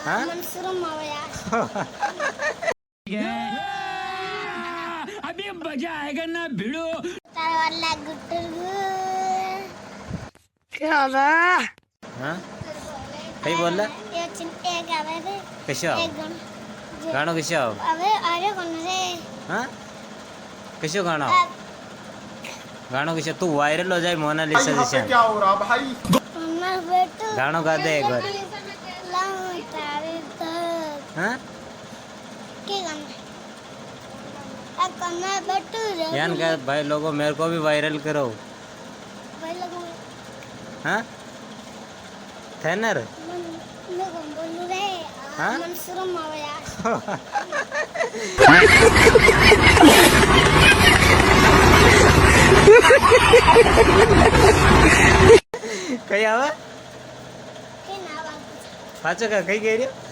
हाँ मंसूर मावया अभी मजा आएगा ना भिड़ो तारे वाला गुट्टू हाँ काही बोलला ये चिंटे गावे रे कशा एक गण गाणं कशा अबे अरे कौन रे हाँ कशो गाणं गाणं कशा तू वायरल हो जाए मोनालिसा जैसे क्या हो रहा भाई मैं बेटू गाणं गा दे एक बार लाऊं तारे तक हाँ के गाना अब करना बेटू रे यान क्या भाई लोगों मेरे को भी वायरल करो भाई लोगों हाँ थैनर मैं कौन बोलूं रे हाँ? मंसूर मावया कहीं आवा के नावा पाचो का कहीं कह रही हो